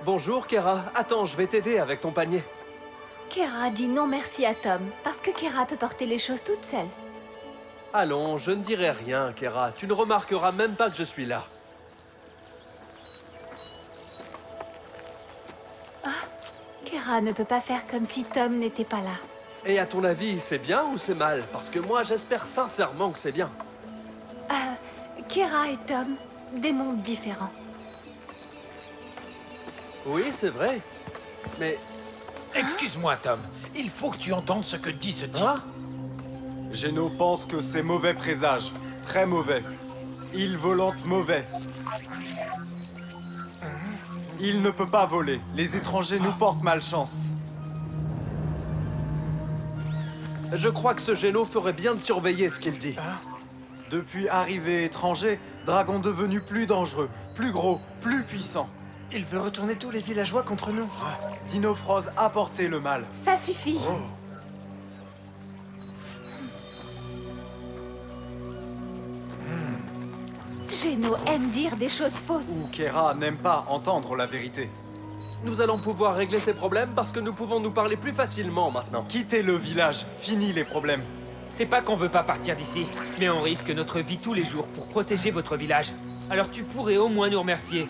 Bonjour, Kera. Attends, je vais t'aider avec ton panier. Kera dit non merci à Tom, parce que Kera peut porter les choses toute seule. Allons, je ne dirai rien, Kera. Tu ne remarqueras même pas que je suis là. Kera ne peut pas faire comme si Tom n'était pas là. Et à ton avis, c'est bien ou c'est mal? Parce que moi, j'espère sincèrement que c'est bien. Kera et Tom, des mondes différents. Oui, c'est vrai. Mais... Excuse-moi, Tom. Il faut que tu entendes ce que dit ce type. Hein? Geno pense que c'est mauvais présage. Très mauvais. Il volante mauvais. Il ne peut pas voler. Les étrangers nous portent malchance. Je crois que ce Geno ferait bien de surveiller ce qu'il dit. Depuis arrivée étranger, dragon devenu plus dangereux, plus gros, plus puissant. Il veut retourner tous les villageois contre nous. Dinofroze a porté le mal. Ça suffit. Geno aime dire des choses fausses. Ou Kera n'aime pas entendre la vérité. Nous allons pouvoir régler ces problèmes parce que nous pouvons nous parler plus facilement maintenant. Quittez le village, fini les problèmes. C'est pas qu'on veut pas partir d'ici, mais on risque notre vie tous les jours pour protéger votre village. Alors tu pourrais au moins nous remercier.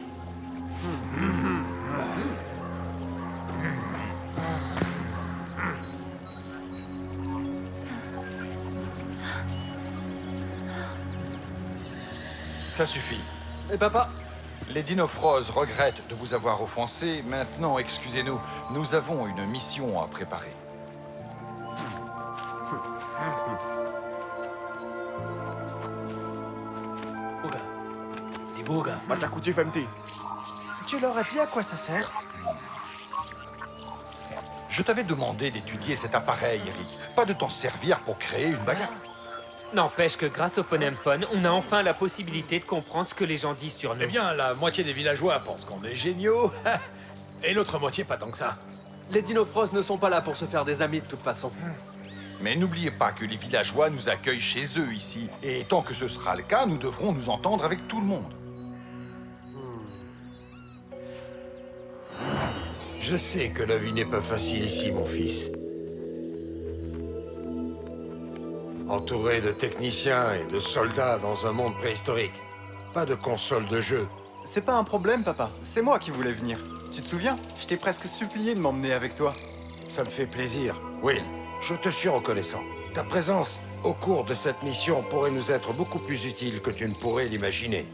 Ça suffit. Et papa? Les Dinofroze regrettent de vous avoir offensé. Maintenant, excusez-nous, nous avons une mission à préparer. Tu leur as dit à quoi ça sert? Je t'avais demandé d'étudier cet appareil, Eric. Pas de t'en servir pour créer une bagarre. N'empêche que grâce au Phonemphone, on a enfin la possibilité de comprendre ce que les gens disent sur nous. Eh bien, la moitié des villageois pensent qu'on est géniaux, et l'autre moitié pas tant que ça. Les Dinofroze ne sont pas là pour se faire des amis de toute façon. Mais n'oubliez pas que les villageois nous accueillent chez eux ici. Et tant que ce sera le cas, nous devrons nous entendre avec tout le monde. Je sais que la vie n'est pas facile ici, mon fils. Entouré de techniciens et de soldats dans un monde préhistorique. Pas de console de jeu. C'est pas un problème, papa. C'est moi qui voulais venir. Tu te souviens? Je t'ai presque supplié de m'emmener avec toi. Ça me fait plaisir. Will, je te suis reconnaissant. Ta présence au cours de cette mission pourrait nous être beaucoup plus utile que tu ne pourrais l'imaginer.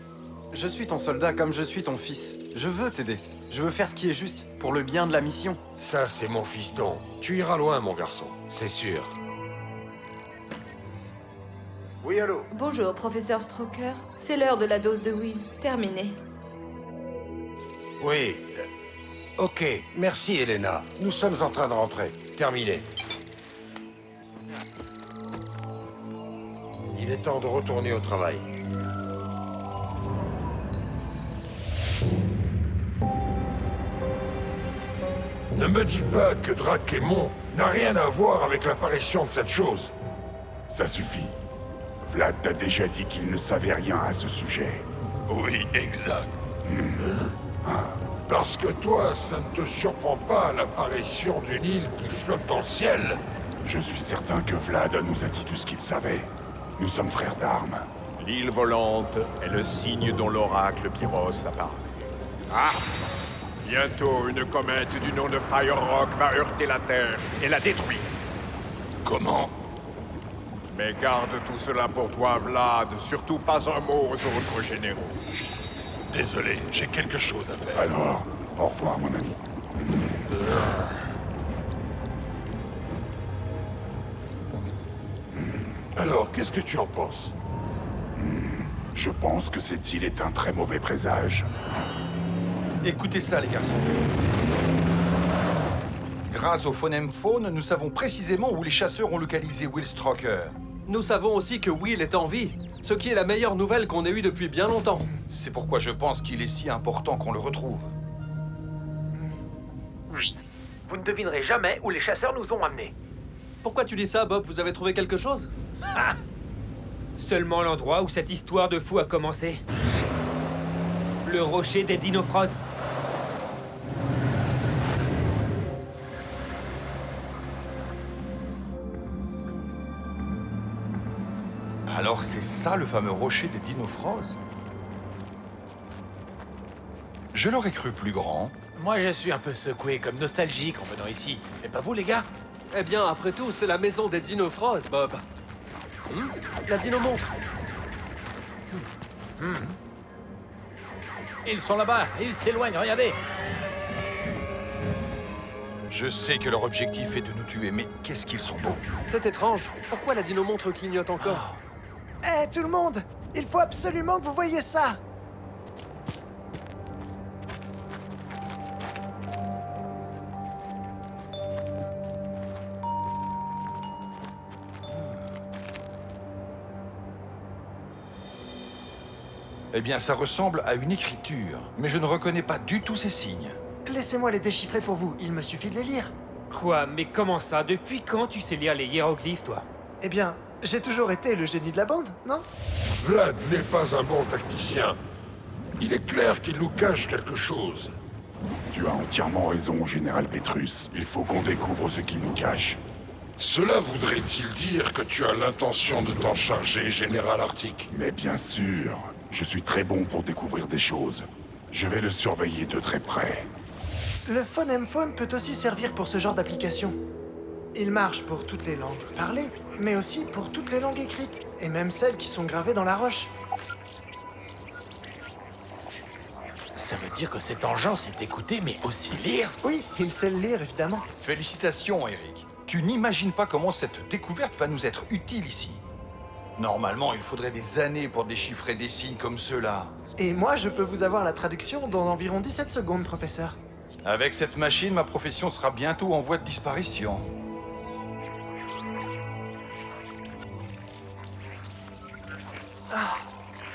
Je suis ton soldat comme je suis ton fils. Je veux t'aider. Je veux faire ce qui est juste, pour le bien de la mission. Ça, c'est mon fiston. Tu iras loin, mon garçon. C'est sûr. Oui, allô? Bonjour, professeur Stroker. C'est l'heure de la dose de Will. Terminé. Oui. Ok, merci, Elena. Nous sommes en train de rentrer. Terminé. Il est temps de retourner au travail. Ne me dis pas que Drakemon n'a rien à voir avec l'apparition de cette chose. Ça suffit. Vlad t'a déjà dit qu'il ne savait rien à ce sujet. Oui, exact. Parce que toi, ça ne te surprend pas l'apparition d'une île qui flotte dans le ciel? Je suis certain que Vlad nous a dit tout ce qu'il savait. Nous sommes frères d'armes. L'île volante est le signe dont l'oracle Pyros a parlé. Ah! Bientôt, une comète du nom de Firerock va heurter la Terre et la détruire. Comment? Mais garde tout cela pour toi, Vlad. Surtout pas un mot aux autres généraux. Désolé, j'ai quelque chose à faire. Alors, au revoir, mon ami. Alors, qu'est-ce que tu en penses? Je pense que cette île est un très mauvais présage. Écoutez ça, les garçons. Grâce au Phonemphone, nous savons précisément où les chasseurs ont localisé Will Stroker. Nous savons aussi que Will est en vie, ce qui est la meilleure nouvelle qu'on ait eue depuis bien longtemps. C'est pourquoi je pense qu'il est si important qu'on le retrouve. Vous ne devinerez jamais où les chasseurs nous ont amenés. Pourquoi tu dis ça, Bob? Vous avez trouvé quelque chose? Seulement l'endroit où cette histoire de fou a commencé. Le rocher des Dinofros. Alors c'est ça le fameux rocher des Dinofros? Je l'aurais cru plus grand. Moi, je suis un peu secoué, comme nostalgique en venant ici. Et pas vous, les gars? Eh bien, après tout, c'est la maison des Dinofros, Bob. La dino-montre. Ils sont là-bas, ils s'éloignent, regardez. Je sais que leur objectif est de nous tuer, mais qu'est-ce qu'ils sont beaux. C'est étrange. Pourquoi la dino-montre clignote encore? Hé, tout le monde! Il faut absolument que vous voyiez ça! Eh bien, ça ressemble à une écriture, mais je ne reconnais pas du tout ces signes. Laissez-moi les déchiffrer pour vous, il me suffit de les lire. Quoi? Mais comment ça? Depuis quand tu sais lire les hiéroglyphes, toi? Eh bien, j'ai toujours été le génie de la bande, non? Vlad n'est pas un bon tacticien. Il est clair qu'il nous cache quelque chose. Tu as entièrement raison, Général Petrus. Il faut qu'on découvre ce qu'il nous cache. Cela voudrait-il dire que tu as l'intention de t'en charger, Général Arctic? Mais bien sûr. Je suis très bon pour découvrir des choses. Je vais le surveiller de très près. Le phonème-phone peut aussi servir pour ce genre d'application. Il marche pour toutes les langues parlées, mais aussi pour toutes les langues écrites, et même celles qui sont gravées dans la roche. Ça veut dire que cet engin sait écouter, mais aussi lire? Oui, il sait le lire, évidemment. Félicitations, Eric. Tu n'imagines pas comment cette découverte va nous être utile ici. Normalement, il faudrait des années pour déchiffrer des signes comme ceux-là. Et moi, je peux vous avoir la traduction dans environ 17 secondes, professeur. Avec cette machine, ma profession sera bientôt en voie de disparition.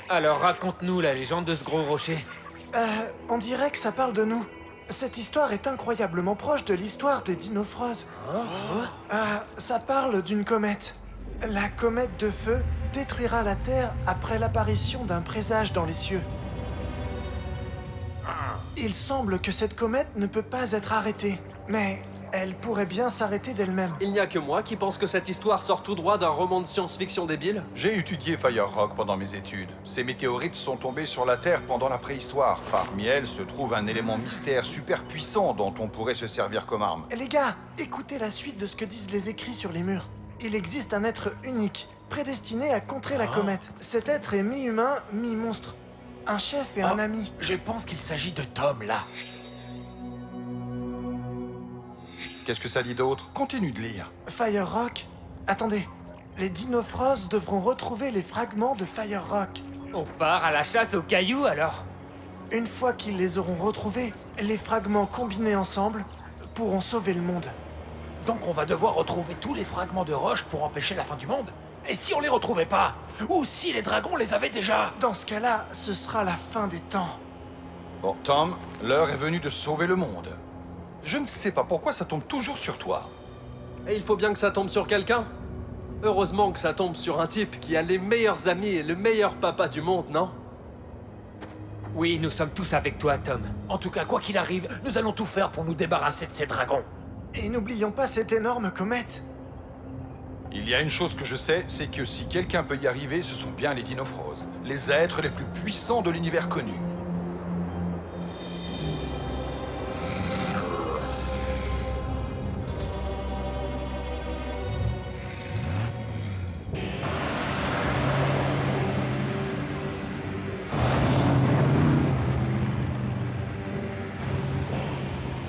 Alors raconte-nous la légende de ce gros rocher. On dirait que ça parle de nous. Cette histoire est incroyablement proche de l'histoire des Dinofros. Ça parle d'une comète. La comète de feu détruira la Terre après l'apparition d'un présage dans les cieux. Il semble que cette comète ne peut pas être arrêtée, mais elle pourrait bien s'arrêter d'elle-même. Il n'y a que moi qui pense que cette histoire sort tout droit d'un roman de science-fiction débile. J'ai étudié Fire Rock pendant mes études. Ces météorites sont tombées sur la Terre pendant la préhistoire. Parmi elles se trouve un élément mystère super puissant dont on pourrait se servir comme arme. Les gars, écoutez la suite de ce que disent les écrits sur les murs. Il existe un être unique, prédestiné à contrer la comète. Cet être est mi-humain, mi-monstre. Un chef et un ami. Je pense qu'il s'agit de Tom, là. Qu'est-ce que ça dit d'autre? Continue de lire. Fire Rock. Attendez. Les Dinofros devront retrouver les fragments de Fire Rock. On part à la chasse aux cailloux, alors? Une fois qu'ils les auront retrouvés, les fragments combinés ensemble pourront sauver le monde. Donc on va devoir retrouver tous les fragments de roche pour empêcher la fin du monde? Et si on les retrouvait pas? Ou si les dragons les avaient déjà? Dans ce cas-là, ce sera la fin des temps. Bon, Tom, l'heure est venue de sauver le monde. Je ne sais pas pourquoi ça tombe toujours sur toi. Et il faut bien que ça tombe sur quelqu'un. Heureusement que ça tombe sur un type qui a les meilleurs amis et le meilleur papa du monde, non? Oui, nous sommes tous avec toi, Tom. En tout cas, quoi qu'il arrive, nous allons tout faire pour nous débarrasser de ces dragons. Et n'oublions pas cette énorme comète. Il y a une chose que je sais, c'est que si quelqu'un peut y arriver, ce sont bien les Dinofros, les êtres les plus puissants de l'univers connu.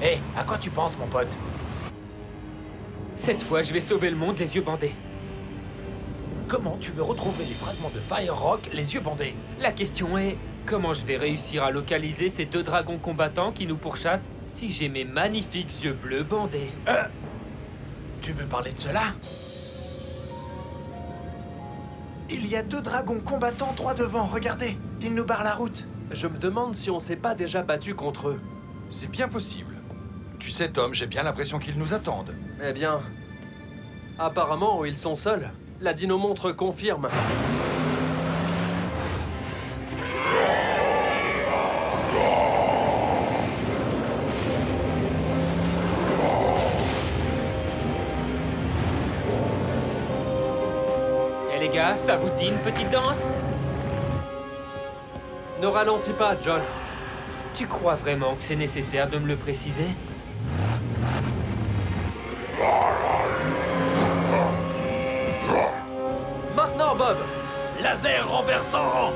Hé, à quoi tu penses, mon pote? Cette fois, je vais sauver le monde les yeux bandés. Comment tu veux retrouver les fragments de Fire Rock les yeux bandés? La question est, comment je vais réussir à localiser ces deux dragons combattants qui nous pourchassent si j'ai mes magnifiques yeux bleus bandés? Tu veux parler de cela? Il y a deux dragons combattants droit devant, regardez. Ils nous barrent la route. Je me demande si on s'est pas déjà battu contre eux. C'est bien possible. Tu sais, Tom, j'ai bien l'impression qu'ils nous attendent. Eh bien, apparemment, ils sont seuls. La dino-montre confirme. Eh les gars, ça vous dit une petite danse? Ne ralentis pas, John. Tu crois vraiment que c'est nécessaire de me le préciser? Maintenant, Bob! Laser renversant!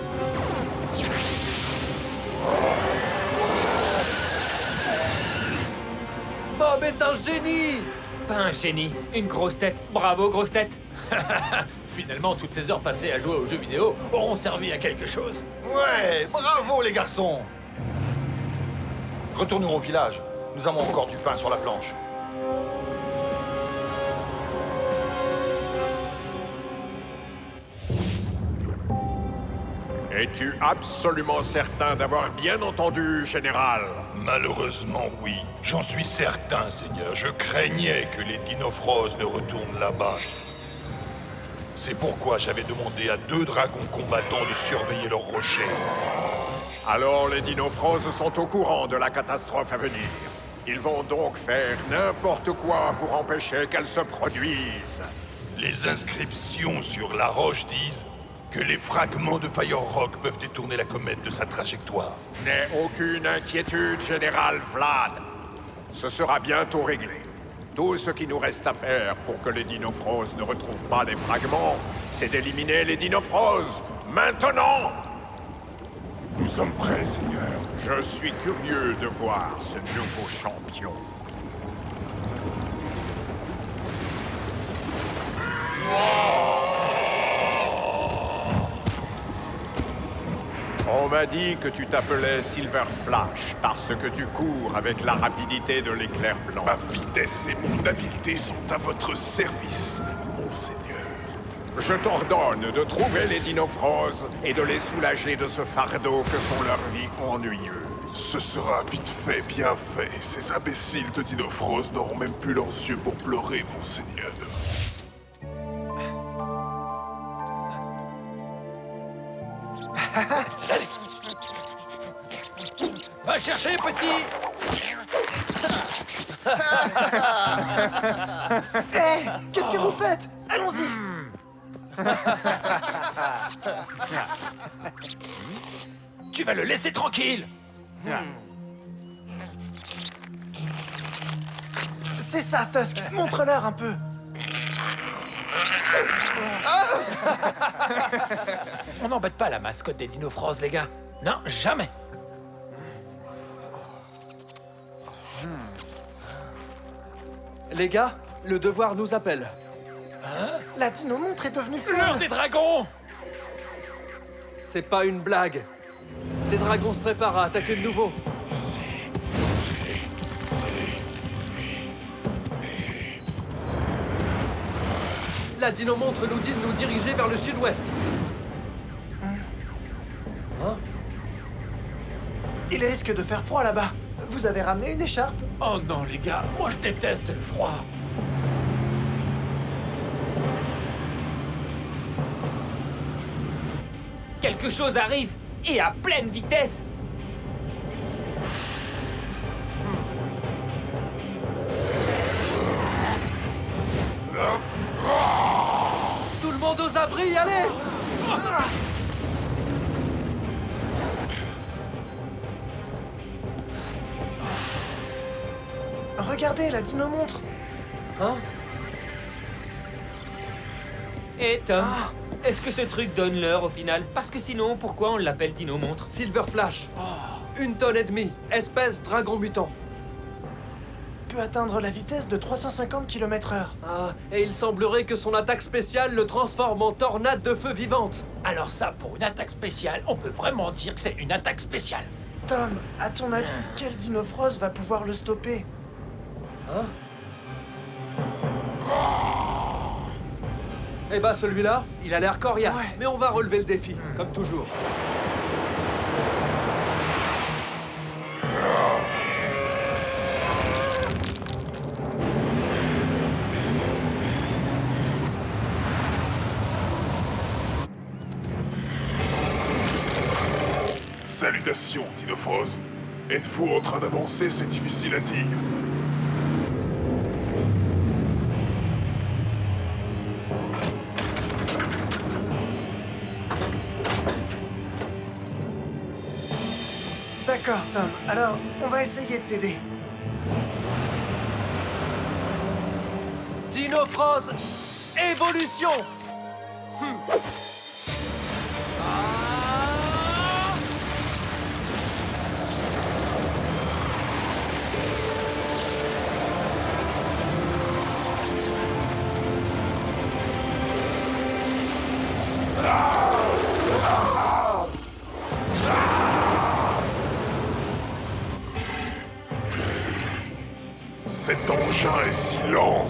Bob est un génie! Pas un génie, une grosse tête. Bravo, grosse tête. Finalement, toutes ces heures passées à jouer aux jeux vidéo auront servi à quelque chose. Ouais, bravo les garçons! Retournons au village. Nous avons encore du pain sur la planche. Es-tu absolument certain d'avoir bien entendu, Général? Malheureusement, oui. J'en suis certain, Seigneur. Je craignais que les Dinofros ne retournent là-bas. C'est pourquoi j'avais demandé à 2 dragons combattants de surveiller leur rocher. Alors les Dinofros sont au courant de la catastrophe à venir. Ils vont donc faire n'importe quoi pour empêcher qu'elle se produise. Les inscriptions sur la roche disent que les fragments de Fire Rock peuvent détourner la comète de sa trajectoire. N'aie aucune inquiétude, Général Vlad. Ce sera bientôt réglé. Tout ce qui nous reste à faire pour que les Dinofros ne retrouvent pas les fragments, c'est d'éliminer les Dinofros, maintenant! Nous sommes prêts, Seigneur. Je suis curieux de voir ce nouveau champion. On m'a dit que tu t'appelais Silver Flash parce que tu cours avec la rapidité de l'éclair blanc. Ma vitesse et mon habileté sont à votre service, Monseigneur. Je t'ordonne de trouver les Dinofros et de les soulager de ce fardeau que sont leurs vies ennuyeuses. Ce sera vite fait, bien fait. Ces imbéciles de Dinofros n'auront même plus leurs yeux pour pleurer, Monseigneur. Va chercher, petit! Hé, qu'est-ce que vous faites? Allons-y! Tu vas le laisser tranquille! C'est ça, Tusk. Montre-leur un peu. On n'embête pas la mascotte des Dinofros, les gars. Non, jamais! Les gars, le devoir nous appelle. La dino-montre est devenue L'heure folle. des dragons! C'est pas une blague. Les dragons se préparent à attaquer de nouveau. La dino-montre nous dit de nous diriger vers le sud-ouest. Il risque de faire froid là-bas. Vous avez ramené une écharpe? Oh non, les gars, moi je déteste le froid. Quelque chose arrive, et à pleine vitesse. Tout le monde aux abris, allez! Regardez, la dino-montre. Hein? Et Tom, est-ce que ce truc donne l'heure au final? Parce que sinon, pourquoi on l'appelle Dino-montre? Silver Flash. 1 tonne et demie. Espèce dragon mutant. Peut atteindre la vitesse de 350 km/h. Ah, et il semblerait que son attaque spéciale le transforme en tornade de feu vivante. Alors ça, pour une attaque spéciale, on peut vraiment dire que c'est une attaque spéciale. Tom, à ton avis, quel Dinofros va pouvoir le stopper? Hein? Eh ben celui-là, il a l'air coriace, Ouais. mais on va relever le défi, comme toujours. Salutations, Dinofrose. Êtes-vous en train d'avancer? C'est difficile à dire. D'accord, Tom. Alors, on va essayer de t'aider. Dinofrose, évolution. Cet engin est si lent.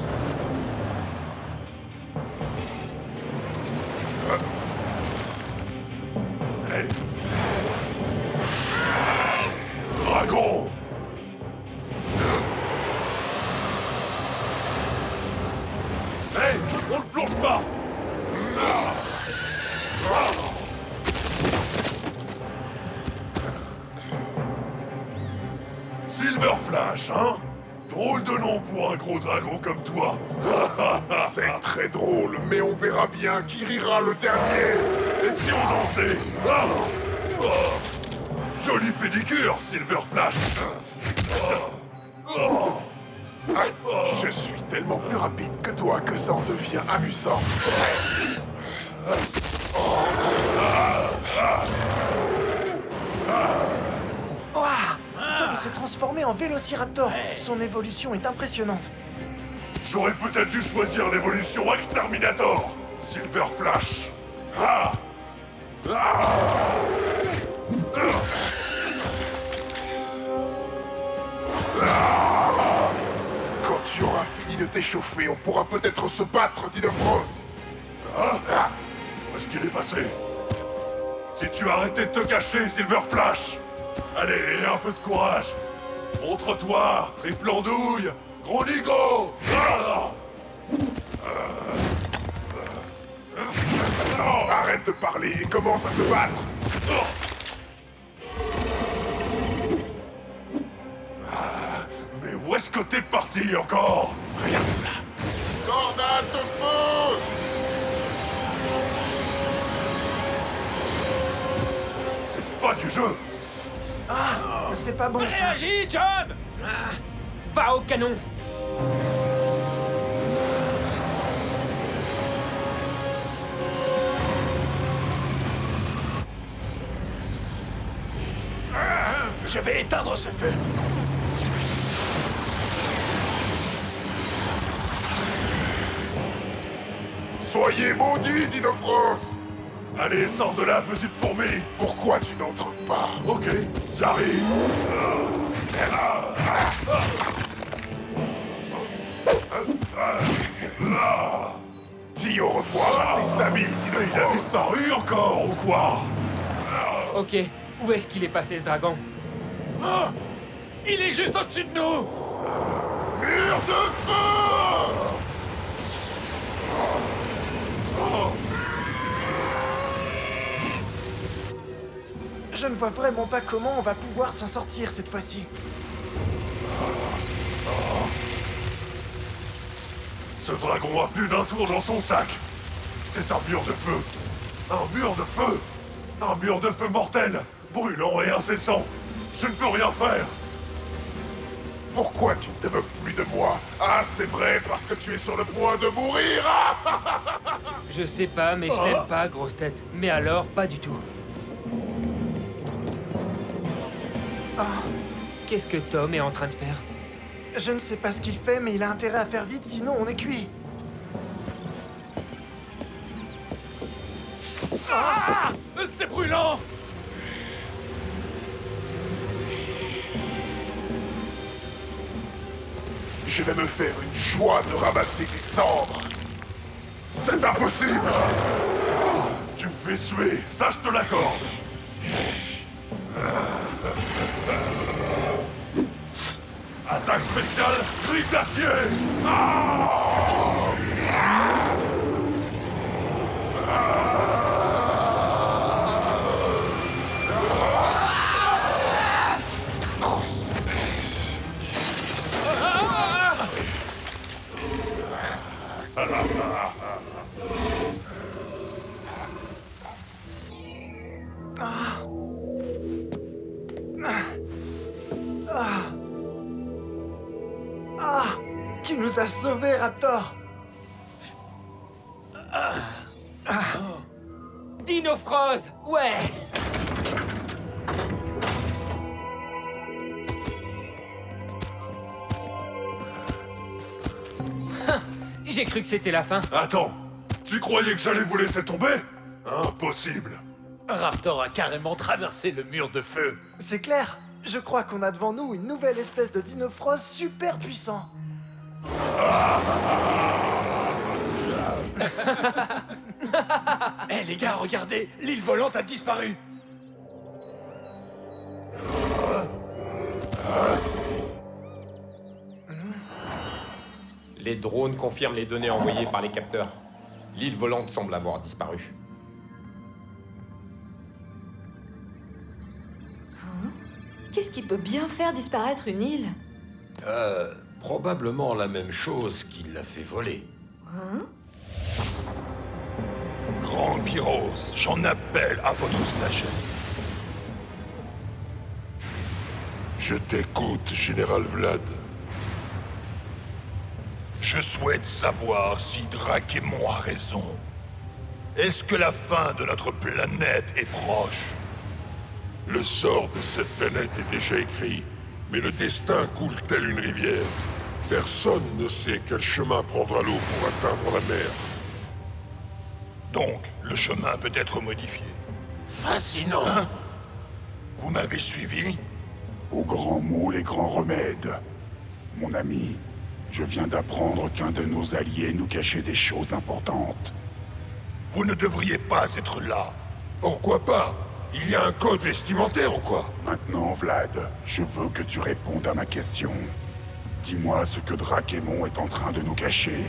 Hey. Dragon. Hey, on ne plonge pas. Silver Flash, hein? Drôle de nom pour un gros dragon comme toi. C'est très drôle, mais on verra bien qui rira le dernier. Et si on dansait? Jolie pédicure, Silver Flash. Je suis tellement plus rapide que toi que ça en devient amusant. Tom s'est transformé en Vélociraptor. Son évolution est impressionnante. J'aurais peut-être dû choisir l'évolution Exterminator, Silver Flash. Quand tu auras fini de t'échauffer, on pourra peut-être se battre, Dinofrose. Où est-ce qu'il est passé? Si tu arrêtais de te cacher, Silver Flash. Allez, un peu de courage. Montre-toi, triple andouille, gros nigo. Arrête de parler et commence à te battre. Mais où est-ce que t'es parti encore? Regarde ça. Tornade de feu! C'est pas du jeu. C'est pas bon, ça. Réagis, John! Va au canon! Je vais éteindre ce feu. Soyez maudits, Dinofrose! Allez, sors de là, petite fourmi! Pourquoi tu n'entres pas? Ok, j'arrive! Dis au revoir à tes amis, Dinofrose! Il a disparu encore, ou quoi? Ok, où est-ce qu'il est passé, ce dragon? Oh! Il est juste au-dessus de nous! Mur de feu! Je ne vois vraiment pas comment on va pouvoir s'en sortir cette fois-ci. Ce dragon a plus d'un tour dans son sac. C'est un mur de feu. Un mur de feu. Un mur de feu mortel, brûlant et incessant. Je ne peux rien faire. Pourquoi tu ne te moques plus de moi? Ah, c'est vrai, parce que tu es sur le point de mourir. Je sais pas, mais je l'aime pas, grosse tête. Mais alors, pas du tout. Qu'est-ce que Tom est en train de faire? Je ne sais pas ce qu'il fait, mais il a intérêt à faire vite, sinon on est cuit. C'est brûlant! Je vais me faire une joie de ramasser des cendres. C'est impossible. Tu me fais suer, ça je te l'accorde. Attaque spéciale, griffe d'acier. Tu nous as sauvés, Raptor! Dinofrose! Ouais! J'ai cru que c'était la fin. Attends, tu croyais que j'allais vous laisser tomber? Impossible. Raptor a carrément traversé le mur de feu. C'est clair. Je crois qu'on a devant nous une nouvelle espèce de Dinofrose super puissant. Eh les gars, regardez, l'île volante a disparu. Les drones confirment les données envoyées par les capteurs. L'île volante semble avoir disparu. Qu'est-ce qui peut bien faire disparaître une île? Probablement la même chose qui l'a fait voler. Hein? Grand Pyros, j'en appelle à votre sagesse. Je t'écoute, Général Vlad. Je souhaite savoir si Drakemon a raison. Est-ce que la fin de notre planète est proche? Le sort de cette planète est déjà écrit, mais le destin coule tel une rivière. Personne ne sait quel chemin prendra l'eau pour atteindre la mer. Donc, le chemin peut être modifié. Fascinant. Hein? Vous m'avez suivi? Aux grands mots, les grands remèdes. Mon ami, je viens d'apprendre qu'un de nos alliés nous cachait des choses importantes. Vous ne devriez pas être là. Pourquoi pas? Il y a un code vestimentaire ou quoi? Maintenant, Vlad, je veux que tu répondes à ma question. Dis-moi ce que Drakemon est en train de nous cacher.